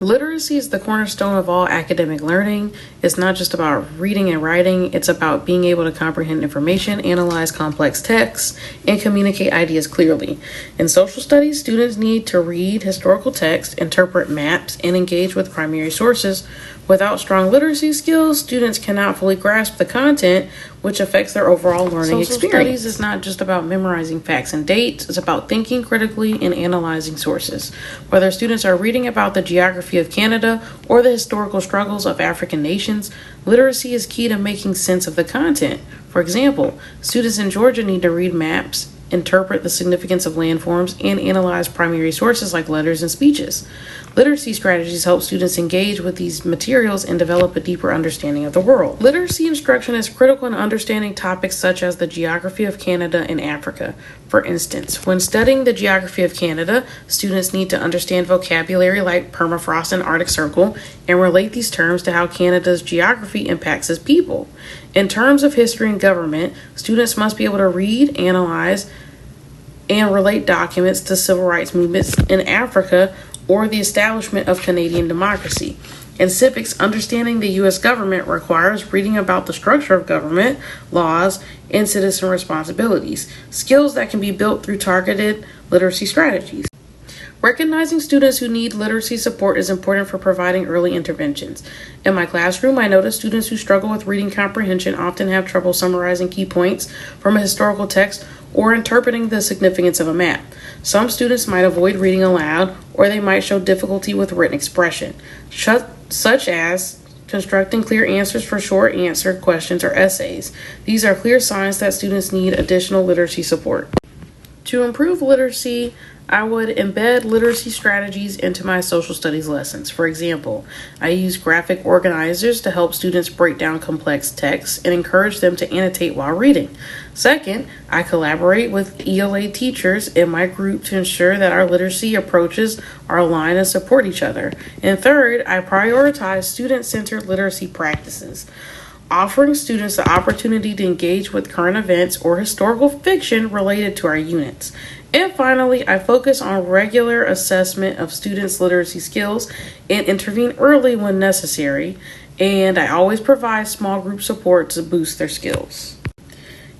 Literacy is the cornerstone of all academic learning. It's not just about reading and writing, it's about being able to comprehend information, analyze complex texts, and communicate ideas clearly. In social studies, students need to read historical texts, interpret maps, and engage with primary sources. Without strong literacy skills, students cannot fully grasp the content, which affects their overall learning experience. Social studies is not just about memorizing facts and dates, it's about thinking critically and analyzing sources. Whether students are reading about the geography of Canada or the historical struggles of African nations, literacy is key to making sense of the content. For example, students in Georgia need to read maps, interpret the significance of landforms, and analyze primary sources like letters and speeches. Literacy strategies help students engage with these materials and develop a deeper understanding of the world. Literacy instruction is critical in understanding topics such as the geography of Canada and Africa. For instance, when studying the geography of Canada, students need to understand vocabulary like permafrost and Arctic Circle and relate these terms to how Canada's geography impacts its people. In terms of history and government, students must be able to read, analyze, and relate documents to civil rights movements in Africa or the establishment of Canadian democracy. In civics, understanding the U.S. government requires reading about the structure of government, laws, and citizen responsibilities, skills that can be built through targeted literacy strategies. Recognizing students who need literacy support is important for providing early interventions. In my classroom, I notice students who struggle with reading comprehension often have trouble summarizing key points from a historical text or interpreting the significance of a map. Some students might avoid reading aloud, or they might show difficulty with written expression, such as constructing clear answers for short answer questions or essays. These are clear signs that students need additional literacy support. To improve literacy, I would embed literacy strategies into my social studies lessons. For example, I use graphic organizers to help students break down complex texts and encourage them to annotate while reading. Second, I collaborate with ELA teachers in my group to ensure that our literacy approaches are aligned and support each other. And third, I prioritize student-centered literacy practices, offering students the opportunity to engage with current events or historical fiction related to our units. And finally, I focus on regular assessment of students' literacy skills and intervene early when necessary. And I always provide small group support to boost their skills.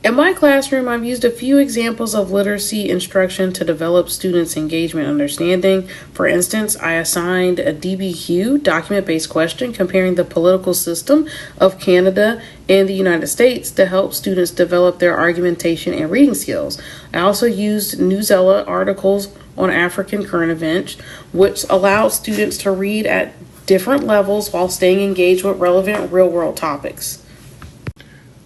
In my classroom, I've used a few examples of literacy instruction to develop students' engagement understanding. For instance, I assigned a DBQ document-based question comparing the political system of Canada and the United States to help students develop their argumentation and reading skills. I also used Newsela articles on African current events, which allowed students to read at different levels while staying engaged with relevant real-world topics.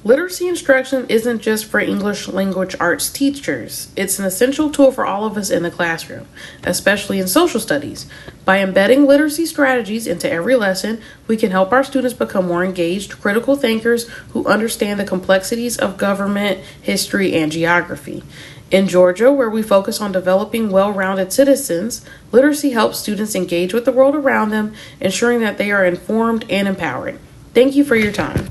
Literacy instruction isn't just for English language arts teachers. It's an essential tool for all of us in the classroom, especially in social studies. By embedding literacy strategies into every lesson, we can help our students become more engaged, critical thinkers who understand the complexities of government, history, and geography. In Georgia, where we focus on developing well-rounded citizens, literacy helps students engage with the world around them, ensuring that they are informed and empowered. Thank you for your time.